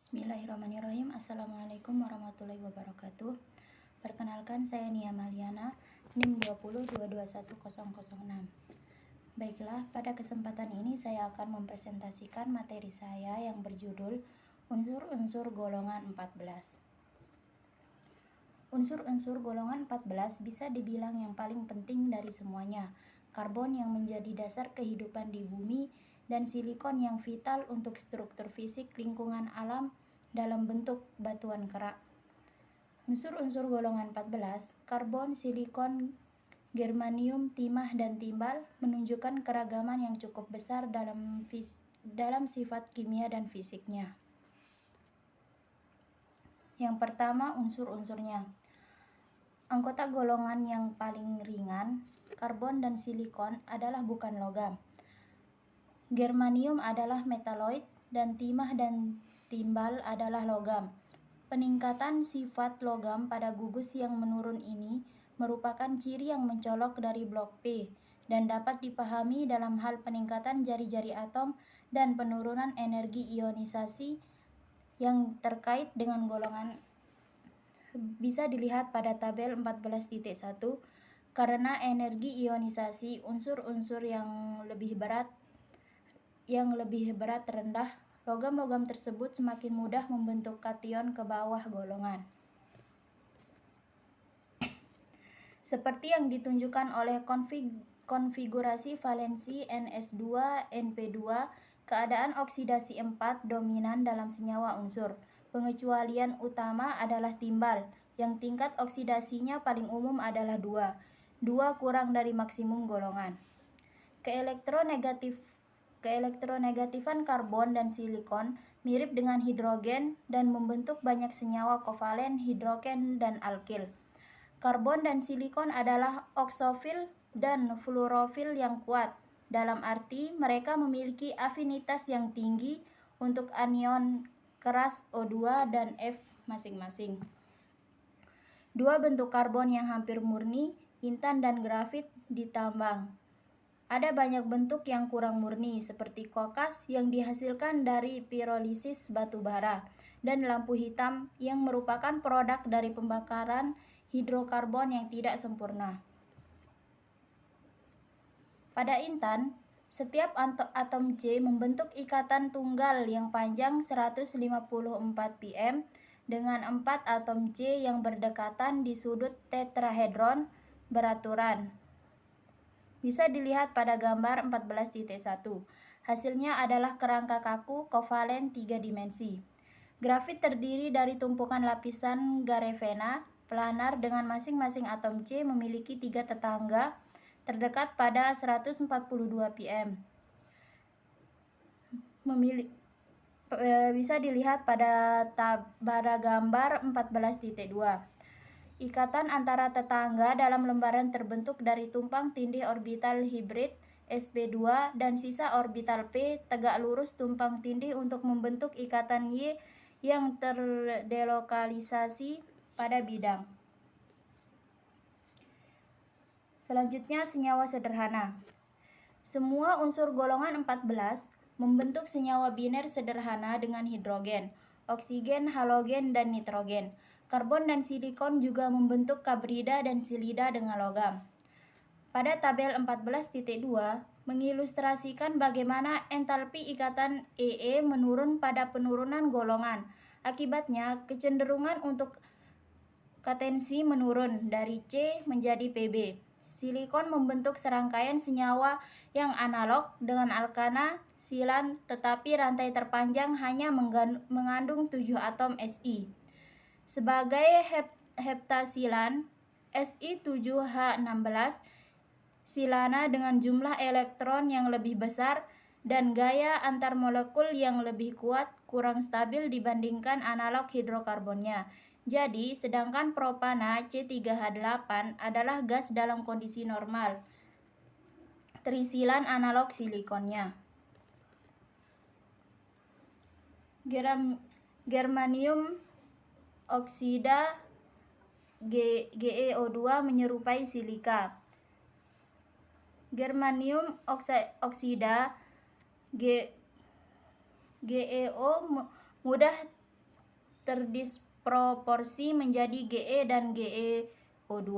Bismillahirrahmanirrahim. Assalamualaikum warahmatullahi wabarakatuh. Perkenalkan, saya Nia Maliana, NIM 20221006. Baiklah, pada kesempatan ini saya akan mempresentasikan materi saya yang berjudul Unsur-unsur golongan 14. Unsur-unsur golongan 14 bisa dibilang yang paling penting dari semuanya. Karbon yang menjadi dasar kehidupan di bumi dan silikon yang vital untuk struktur fisik lingkungan alam dalam bentuk batuan kerak. Unsur-unsur golongan 14, karbon, silikon, germanium, timah, dan timbal menunjukkan keragaman yang cukup besar dalam sifat kimia dan fisiknya. Yang pertama, unsur-unsurnya. Anggota golongan yang paling ringan, karbon dan silikon, adalah bukan logam. Germanium adalah metaloid dan timah dan timbal adalah logam. Peningkatan sifat logam pada gugus yang menurun ini merupakan ciri yang mencolok dari blok P dan dapat dipahami dalam hal peningkatan jari-jari atom dan penurunan energi ionisasi yang terkait dengan golongan bisa dilihat pada tabel 14.1. Karena energi ionisasi unsur-unsur yang lebih berat rendah, logam-logam tersebut semakin mudah membentuk kation ke bawah golongan. Seperti yang ditunjukkan oleh konfigurasi valensi Ns2-Np2, keadaan oksidasi 4 dominan dalam senyawa unsur. Pengecualian utama adalah timbal, yang tingkat oksidasinya paling umum adalah 2 kurang dari maksimum golongan. Keelektronegatifan karbon dan silikon mirip dengan hidrogen dan membentuk banyak senyawa kovalen hidrogen dan alkil. Karbon dan silikon adalah oksofil dan fluorofil yang kuat, dalam arti mereka memiliki afinitas yang tinggi untuk anion keras O2 dan F masing-masing. Dua bentuk karbon yang hampir murni, intan dan grafit, ditambang. Ada banyak bentuk yang kurang murni, seperti kokas yang dihasilkan dari pirolisis batu bara, dan lampu hitam yang merupakan produk dari pembakaran hidrokarbon yang tidak sempurna. Pada intan, setiap atom C membentuk ikatan tunggal yang panjang 154 pm dengan 4 atom C yang berdekatan di sudut tetrahedron beraturan. Bisa dilihat pada gambar 14.1. Hasilnya adalah kerangka kaku kovalen 3 dimensi. Grafit terdiri dari tumpukan lapisan garefena planar dengan masing-masing atom C memiliki 3 tetangga terdekat pada 142 pm. Bisa dilihat pada gambar 14.2. Ikatan antara tetangga dalam lembaran terbentuk dari tumpang tindih orbital hibrid sp2 dan sisa orbital p tegak lurus tumpang tindih untuk membentuk ikatan Y yang terdelokalisasi pada bidang. Selanjutnya, senyawa sederhana. Semua unsur golongan 14 membentuk senyawa biner sederhana dengan hidrogen, oksigen, halogen, dan nitrogen. Karbon dan silikon juga membentuk kabrida dan silida dengan logam. Pada tabel 14.2 mengilustrasikan bagaimana entalpi ikatan EE menurun pada penurunan golongan. Akibatnya, kecenderungan untuk katensi menurun dari C menjadi Pb. Silikon membentuk serangkaian senyawa yang analog dengan alkana silan, tetapi rantai terpanjang hanya mengandung 7 atom Si. Sebagai heptasilan, Si7H16 silana dengan jumlah elektron yang lebih besar dan gaya antar molekul yang lebih kuat, kurang stabil dibandingkan analog hidrokarbonnya. Jadi, sedangkan propana C3H8 adalah gas dalam kondisi normal, trisilan analog silikonnya. Germanium oksida GeO2 menyerupai silika. Germanium oksida GeO mudah terdisproporsi menjadi Ge dan GeO2.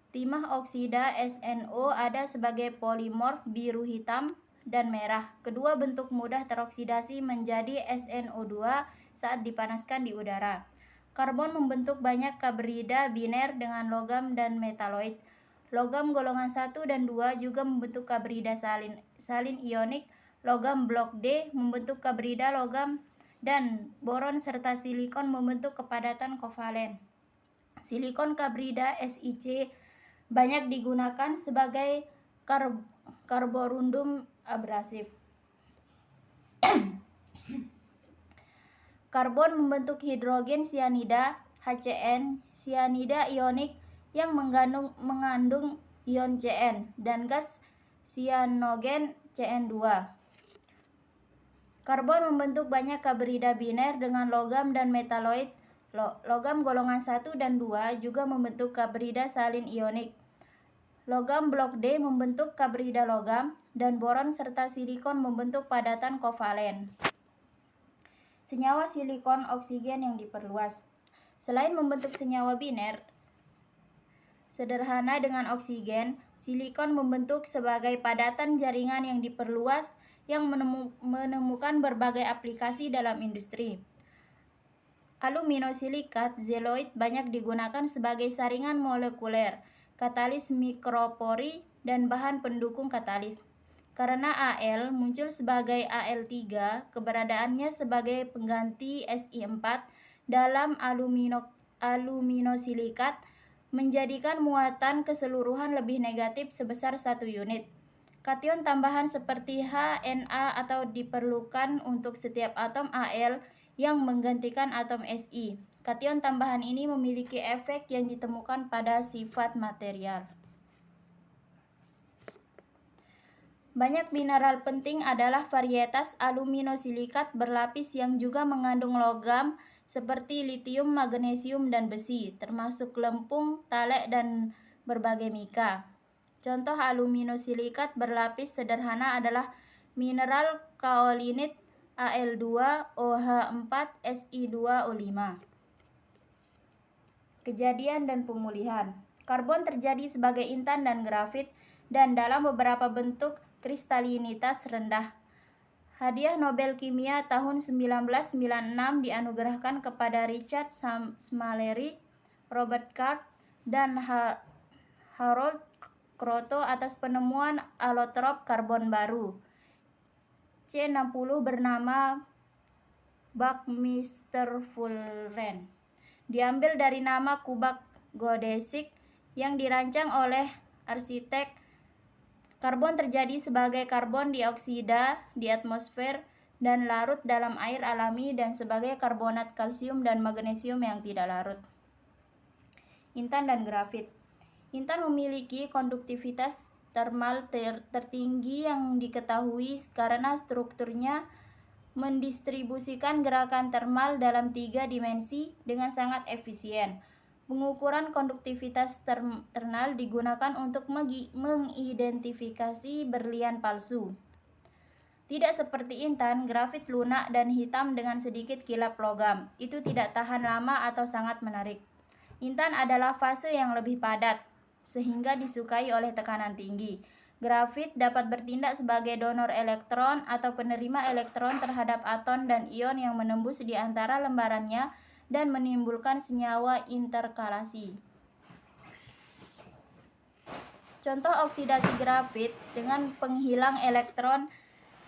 Timah oksida SNO ada sebagai polimorf biru hitam dan merah. Kedua bentuk mudah teroksidasi menjadi SNO2 saat dipanaskan di udara. Karbon membentuk banyak kabrida biner dengan logam dan metaloid. Logam golongan 1 dan 2 juga membentuk kabrida salin ionik. Logam blok D membentuk kabrida logam dan boron serta silikon membentuk kepadatan kovalen. Silikon kabrida SiC banyak digunakan sebagai karborundum abrasif. Karbon membentuk hidrogen sianida HCN, sianida ionik yang mengandung ion Cn, dan gas sianogen Cn2. Karbon membentuk banyak kabrida biner dengan logam dan metaloid. Logam golongan 1 dan 2 juga membentuk kabrida salin ionik. Logam blok D membentuk kabrida logam, dan boron serta silikon membentuk padatan kovalen. Senyawa silikon oksigen yang diperluas. Selain membentuk senyawa biner sederhana dengan oksigen, silikon membentuk sebagai padatan jaringan yang diperluas yang menemukan berbagai aplikasi dalam industri. Aluminosilikat zeoloid banyak digunakan sebagai saringan molekuler, katalis mikropori, dan bahan pendukung katalis. Karena Al muncul sebagai Al3, keberadaannya sebagai pengganti Si4 dalam aluminosilikat menjadikan muatan keseluruhan lebih negatif sebesar 1 unit. Kation tambahan seperti HNa atau diperlukan untuk setiap atom Al yang menggantikan atom Si. Kation tambahan ini memiliki efek yang ditemukan pada sifat material. Banyak mineral penting adalah varietas aluminosilikat berlapis yang juga mengandung logam seperti litium, magnesium, dan besi, termasuk lempung, talek, dan berbagai mika. Contoh aluminosilikat berlapis sederhana adalah mineral kaolinit Al2OH4 Si2O5. Kejadian dan pemulihan. Karbon terjadi sebagai intan dan grafit dan dalam beberapa bentuk kristalinitas rendah. Hadiah Nobel Kimia tahun 1996 dianugerahkan kepada Richard Smalery, Robert Card, dan Harold Kroto atas penemuan alotrop karbon baru. C60 bernama Buckminsterfullerene. Diambil dari nama kubak geodesik yang dirancang oleh arsitek. Karbon terjadi sebagai karbon dioksida di atmosfer dan larut dalam air alami dan sebagai karbonat kalsium dan magnesium yang tidak larut. Intan dan grafit. Intan memiliki konduktivitas termal tertinggi yang diketahui karena strukturnya mendistribusikan gerakan termal dalam 3 dimensi dengan sangat efisien. Pengukuran konduktivitas termal digunakan untuk mengidentifikasi berlian palsu. Tidak seperti intan, grafit lunak dan hitam dengan sedikit kilap logam. Itu tidak tahan lama atau sangat menarik. Intan adalah fase yang lebih padat, sehingga disukai oleh tekanan tinggi. Grafit dapat bertindak sebagai donor elektron atau penerima elektron terhadap atom dan ion yang menembus di antara lembarannya dan menimbulkan senyawa interkalasi. Contoh oksidasi grafit dengan penghilang elektron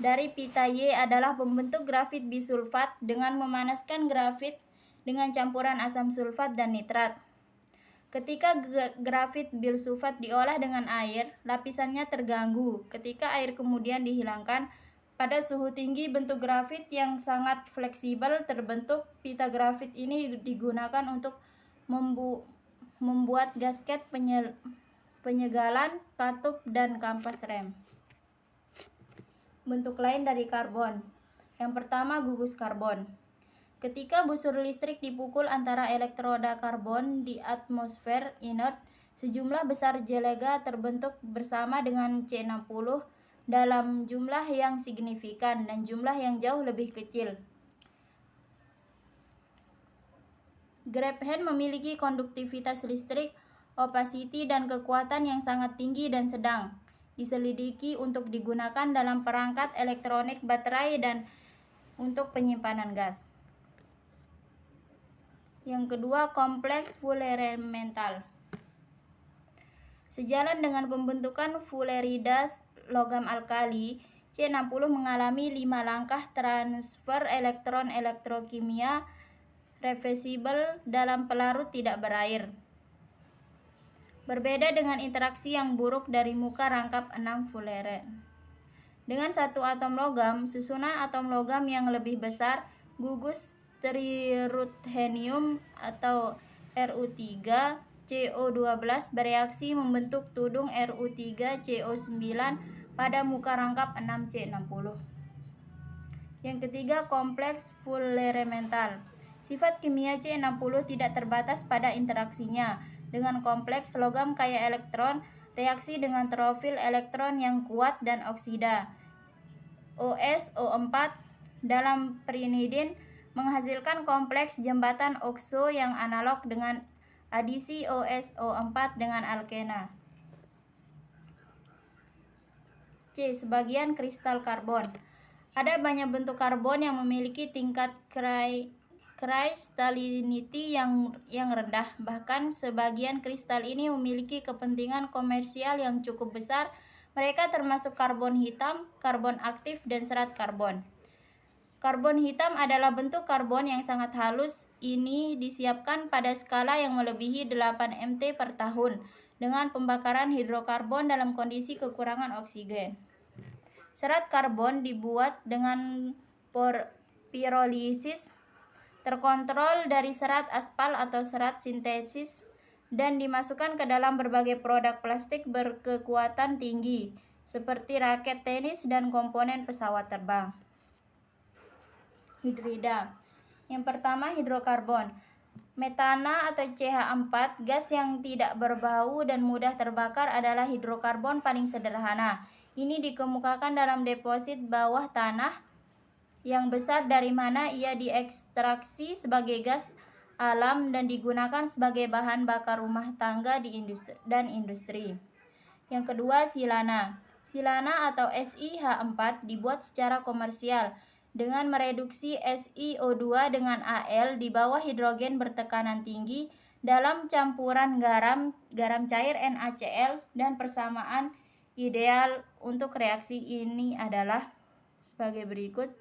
dari pita Y adalah pembentuk grafit bisulfat dengan memanaskan grafit dengan campuran asam sulfat dan nitrat. Ketika grafit bisulfat diolah dengan air, lapisannya terganggu. Ketika air kemudian dihilangkan, pada suhu tinggi bentuk grafit yang sangat fleksibel terbentuk. Pita grafit ini digunakan untuk membuat gasket penyegalan, katup, dan kampas rem. Bentuk lain dari karbon. Yang pertama, gugus karbon. Ketika busur listrik dipukul antara elektroda karbon di atmosfer inert, sejumlah besar jelega terbentuk bersama dengan C60 dalam jumlah yang signifikan dan jumlah yang jauh lebih kecil. Graphene memiliki konduktivitas listrik, opacity, dan kekuatan yang sangat tinggi dan sedang. Diselidiki untuk digunakan dalam perangkat elektronik, baterai, dan untuk penyimpanan gas. Yang kedua, kompleks fulleremental. Sejalan dengan pembentukan fullerida logam alkali, C60 mengalami 5 langkah transfer elektron elektrokimia reversible dalam pelarut tidak berair. Berbeda dengan interaksi yang buruk dari muka rangkap 6 fulleren. Dengan satu atom logam, susunan atom logam yang lebih besar, gugus triruthenium atau Ru3 CO12 bereaksi membentuk tudung Ru3 CO9 pada muka rangkap 6C60. Yang ketiga, kompleks fulleremental. Sifat kimia C60 tidak terbatas pada interaksinya dengan kompleks logam kaya elektron, reaksi dengan trofil elektron yang kuat dan oksida. OSO4 dalam pyridin menghasilkan kompleks jembatan okso yang analog dengan adisi OSO4 dengan alkena. C. Sebagian kristal karbon. Ada banyak bentuk karbon yang memiliki tingkat crystallinity yang rendah. Bahkan sebagian kristal ini memiliki kepentingan komersial yang cukup besar. Mereka termasuk karbon hitam, karbon aktif, dan serat karbon. Karbon hitam adalah bentuk karbon yang sangat halus. Ini disiapkan pada skala yang melebihi 8 mt per tahun dengan pembakaran hidrokarbon dalam kondisi kekurangan oksigen. Serat karbon dibuat dengan pirolisis terkontrol dari serat aspal atau serat sintesis dan dimasukkan ke dalam berbagai produk plastik berkekuatan tinggi seperti raket tenis dan komponen pesawat terbang. Hidrida. Yang pertama, hidrokarbon. Metana atau CH4, gas yang tidak berbau dan mudah terbakar, adalah hidrokarbon paling sederhana. Ini dikemukakan dalam deposit bawah tanah yang besar dari mana ia diekstraksi sebagai gas alam dan digunakan sebagai bahan bakar rumah tangga dan industri. Yang kedua, silana. Silana atau SiH4 dibuat secara komersial dengan mereduksi SiO2 dengan Al di bawah hidrogen bertekanan tinggi dalam campuran garam cair NaCl, dan persamaan ideal untuk reaksi ini adalah sebagai berikut.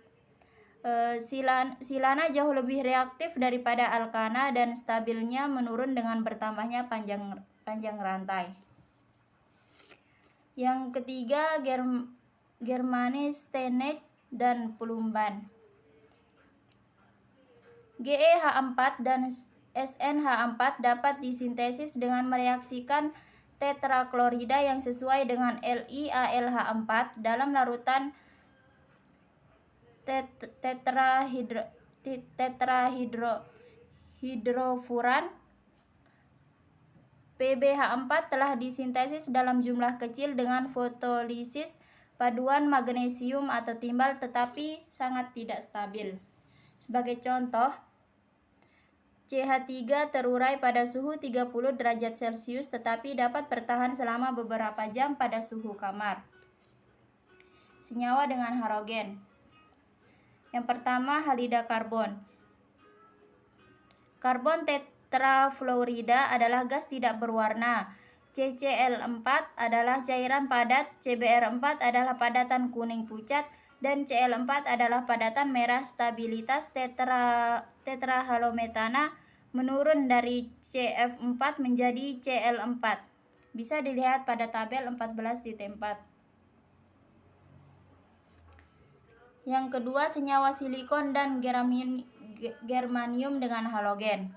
Silana jauh lebih reaktif daripada alkana dan stabilnya menurun dengan bertambahnya panjang rantai. Yang ketiga, germanistennate dan plumban. GeH4 dan SnH4 dapat disintesis dengan mereaksikan tetraklorida yang sesuai dengan LiAlH4 dalam larutan tetrahidrofuran. PbH4 telah disintesis dalam jumlah kecil dengan fotolisis paduan magnesium atau timbal, tetapi sangat tidak stabil. Sebagai contoh, CH3 terurai pada suhu 30 derajat Celcius tetapi dapat bertahan selama beberapa jam pada suhu kamar. Senyawa dengan halogen. Yang pertama, halida karbon. Karbon tetrafluorida adalah gas tidak berwarna. CCl4 adalah cairan padat, CBr4 adalah padatan kuning pucat, dan Cl4 adalah padatan merah. Stabilitas tetrahalometana menurun dari CF4 menjadi Cl4. Bisa dilihat pada tabel 14.4. Yang kedua, senyawa silikon dan germanium dengan halogen.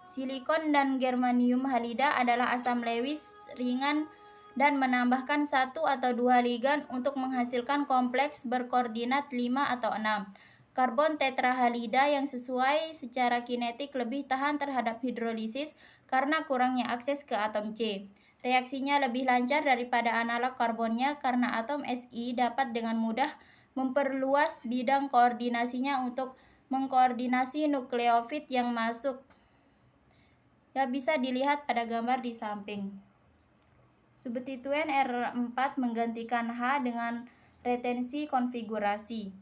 Silikon dan germanium halida adalah asam Lewis ringan dan menambahkan 1 atau 2 ligan untuk menghasilkan kompleks berkoordinat 5 atau 6. Karbon tetrahalida yang sesuai secara kinetik lebih tahan terhadap hidrolisis karena kurangnya akses ke atom C. Reaksinya lebih lancar daripada analog karbonnya karena atom Si dapat dengan mudah memperluas bidang koordinasinya untuk mengkoordinasi nukleofit yang masuk yang bisa dilihat pada gambar di samping. Substituen R4 menggantikan H dengan retensi konfigurasi.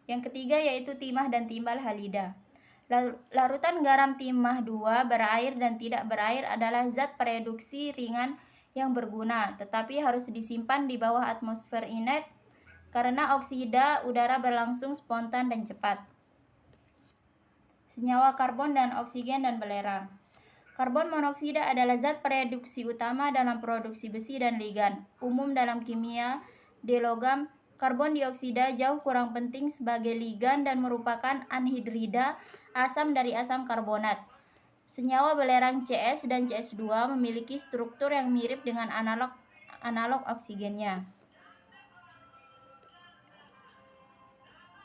Yang ketiga yaitu timah dan timbal halida. Larutan garam timah 2 berair dan tidak berair adalah zat pereduksi ringan yang berguna, tetapi harus disimpan di bawah atmosfer inert karena oksida udara berlangsung spontan dan cepat. Senyawa karbon dan oksigen dan belerang. Karbon monoksida adalah zat pereduksi utama dalam produksi besi dan ligan. Umum dalam kimia di logam, karbon dioksida jauh kurang penting sebagai ligan dan merupakan anhidrida asam dari asam karbonat. Senyawa belerang CS dan CS2 memiliki struktur yang mirip dengan analog oksigennya.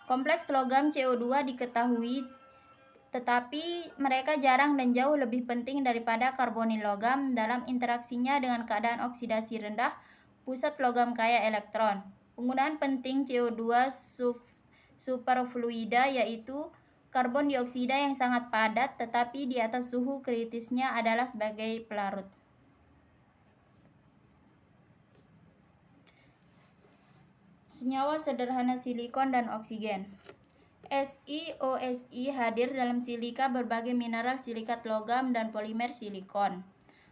Kompleks logam CO2 diketahui, tetapi mereka jarang dan jauh lebih penting daripada karbonil logam dalam interaksinya dengan keadaan oksidasi rendah pusat logam kaya elektron. Penggunaan penting CO2 superfluida yaitu karbon dioksida yang sangat padat tetapi di atas suhu kritisnya adalah sebagai pelarut. Senyawa sederhana silikon dan oksigen. SiOSi hadir dalam silika berbagai mineral silikat logam dan polimer silikon.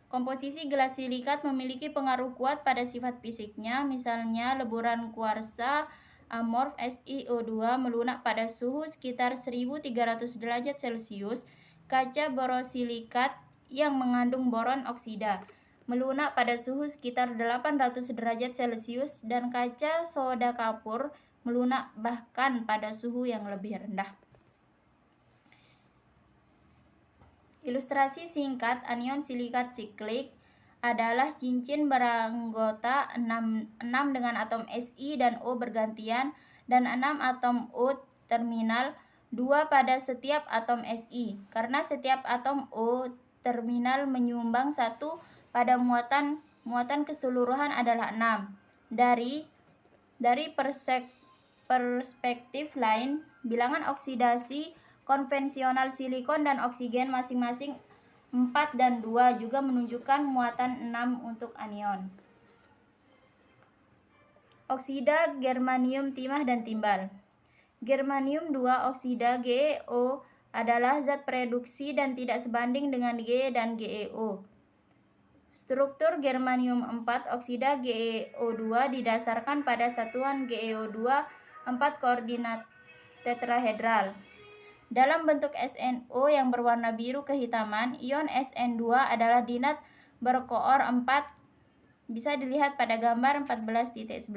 Komposisi gelas silikat memiliki pengaruh kuat pada sifat fisiknya, misalnya leburan kuarsa amorf SiO2 melunak pada suhu sekitar 1300 derajat Celcius, kaca borosilikat yang mengandung boron oksida melunak pada suhu sekitar 800 derajat Celcius, dan kaca soda kapur melunak bahkan pada suhu yang lebih rendah. Ilustrasi singkat anion silikat siklik adalah cincin beranggota 6 dengan atom Si dan O bergantian dan 6 atom O terminal 2 pada setiap atom Si. Karena setiap atom O terminal menyumbang 1 pada muatan keseluruhan adalah 6. Dari perspektif lain, bilangan oksidasi konvensional silikon dan oksigen masing-masing 4 dan 2 juga menunjukkan muatan 6 untuk anion. Oksida germanium timah dan timbal. Germanium 2 oksida GeO adalah zat pereduksi dan tidak sebanding dengan Ge dan GeO. Struktur germanium 4 oksida GeO2 didasarkan pada satuan GeO2 4 koordinat tetrahedral. Dalam bentuk SNO yang berwarna biru kehitaman, ion SN2 adalah dinat berkoor 4, bisa dilihat pada gambar 14.11.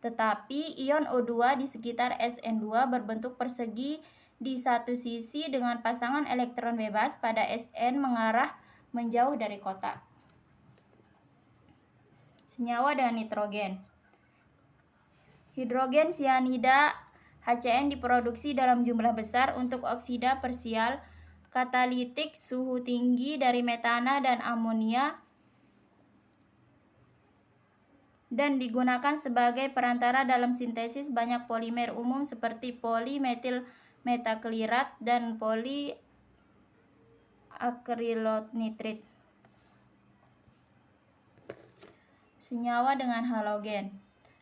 Tetapi ion O2 di sekitar SN2 berbentuk persegi di satu sisi dengan pasangan elektron bebas pada SN mengarah menjauh dari kotak. Senyawa dengan nitrogen. Hidrogen sianida HCN diproduksi dalam jumlah besar untuk oksida parsial katalitik suhu tinggi dari metana dan amonia dan digunakan sebagai perantara dalam sintesis banyak polimer umum seperti polimetil metaklirat dan poliakrilonitrit. Senyawa dengan halogen.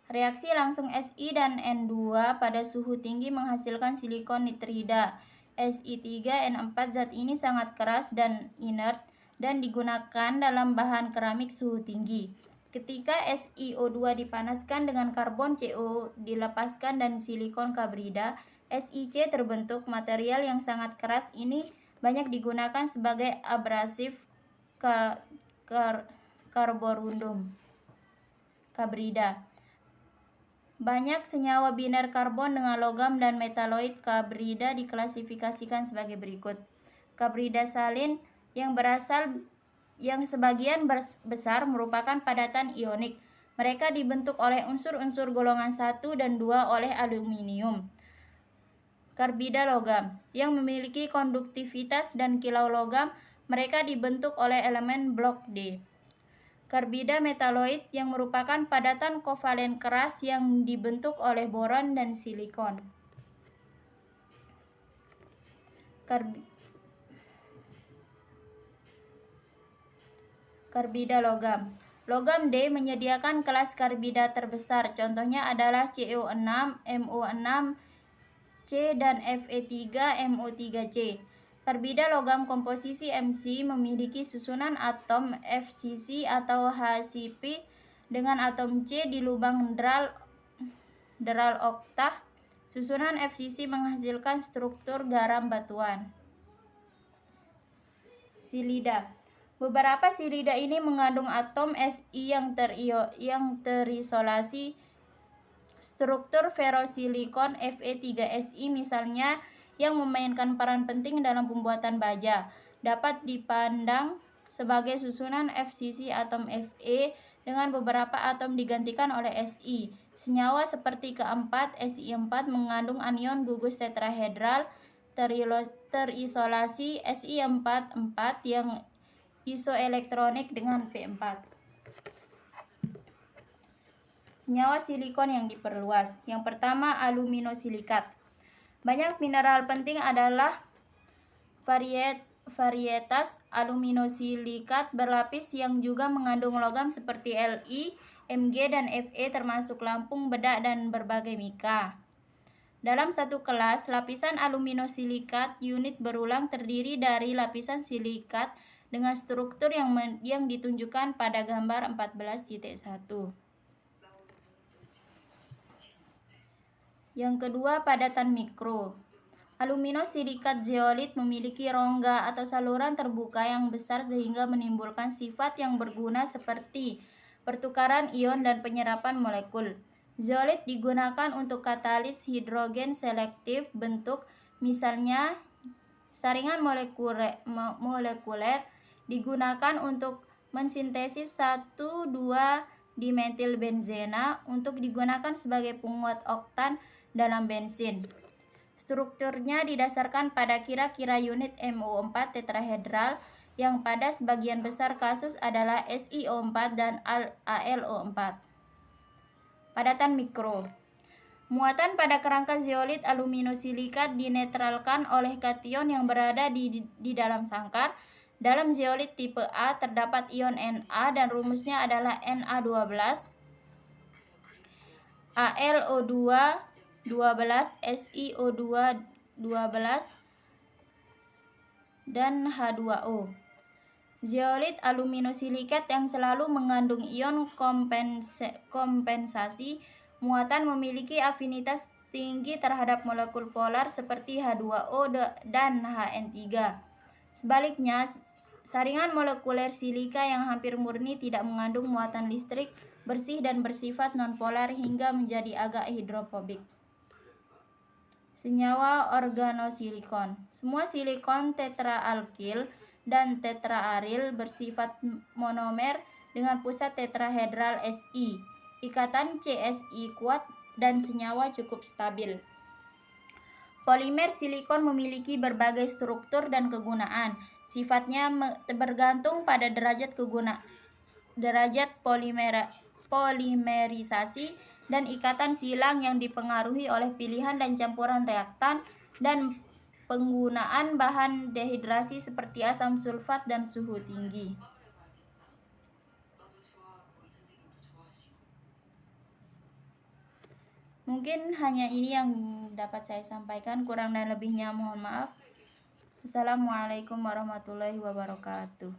Reaksi langsung Si dan N2 pada suhu tinggi menghasilkan silikon nitrida Si3N4. Zat ini sangat keras dan inert dan digunakan dalam bahan keramik suhu tinggi. Ketika SiO2 dipanaskan dengan karbon CO dilepaskan dan silikon kabrida, SiC terbentuk. Material yang sangat keras ini banyak digunakan sebagai abrasif karborundum kabrida. Banyak senyawa biner karbon dengan logam dan metaloid kabrida diklasifikasikan sebagai berikut. Kabrida salin yang sebagian besar merupakan padatan ionik. Mereka dibentuk oleh unsur-unsur golongan 1 dan 2 oleh aluminium. Karbida logam yang memiliki konduktivitas dan kilau logam, mereka dibentuk oleh elemen blok D. Karbida metaloid yang merupakan padatan kovalen keras yang dibentuk oleh boron dan silikon. Karbida logam. Logam D menyediakan kelas karbida terbesar. Contohnya adalah CO6, MO6, C dan Fe3, MO3C. Karbida logam komposisi Mc memiliki susunan atom FCC atau HCP dengan atom C di lubang dral oktah. Susunan FCC menghasilkan struktur garam batuan. Silida. Beberapa silida ini mengandung atom Si yang terisolasi. Struktur ferrosilikon Fe3Si misalnya yang memainkan peran penting dalam pembuatan baja dapat dipandang sebagai susunan FCC atom Fe dengan beberapa atom digantikan oleh Si. Senyawa seperti keempat Si4 mengandung anion gugus tetrahedral terisolasi Si44 yang isoelektronik dengan P4. Senyawa silikon yang diperluas. Yang pertama, aluminosilikat. Banyak mineral penting adalah varietas aluminosilikat berlapis yang juga mengandung logam seperti Li, Mg, dan Fe termasuk lampung, bedak, dan berbagai mika. Dalam satu kelas, lapisan aluminosilikat unit berulang terdiri dari lapisan silikat dengan struktur yang ditunjukkan pada gambar 14.1. Yang kedua, padatan mikro. Aluminosilikat zeolit memiliki rongga atau saluran terbuka yang besar sehingga menimbulkan sifat yang berguna seperti pertukaran ion dan penyerapan molekul. Zeolit digunakan untuk katalis hidrogen selektif bentuk, misalnya saringan molekuler digunakan untuk mensintesis 1,2-dimetilbenzena untuk digunakan sebagai penguat oktan dalam bensin. Strukturnya didasarkan pada kira-kira unit MO4 tetrahedral yang pada sebagian besar kasus adalah SiO4 dan AlO4. Padatan mikro. Muatan pada kerangka zeolit aluminosilikat dinetralkan oleh kation yang berada di dalam sangkar. Dalam zeolit tipe A terdapat ion Na dan rumusnya adalah Na12, AlO2 12, SiO2 12, dan H2O. Zeolit aluminosilikat yang selalu mengandung ion kompensasi muatan memiliki afinitas tinggi terhadap molekul polar seperti H2O dan Hn3. Sebaliknya, saringan molekuler silika yang hampir murni tidak mengandung muatan listrik, bersih dan bersifat nonpolar hingga menjadi agak hidrofobik. Senyawa organosilikon. Semua silikon tetraalkil dan tetraaril bersifat monomer dengan pusat tetrahedral Si. Ikatan CSI kuat dan senyawa cukup stabil. Polimer silikon memiliki berbagai struktur dan kegunaan. Sifatnya bergantung pada derajat polimerisasi dan ikatan silang yang dipengaruhi oleh pilihan dan campuran reaktan dan penggunaan bahan dehidrasi seperti asam sulfat dan suhu tinggi. Mungkin hanya ini yang dapat saya sampaikan, kurang dan lebihnya mohon maaf. Assalamualaikum warahmatullahi wabarakatuh.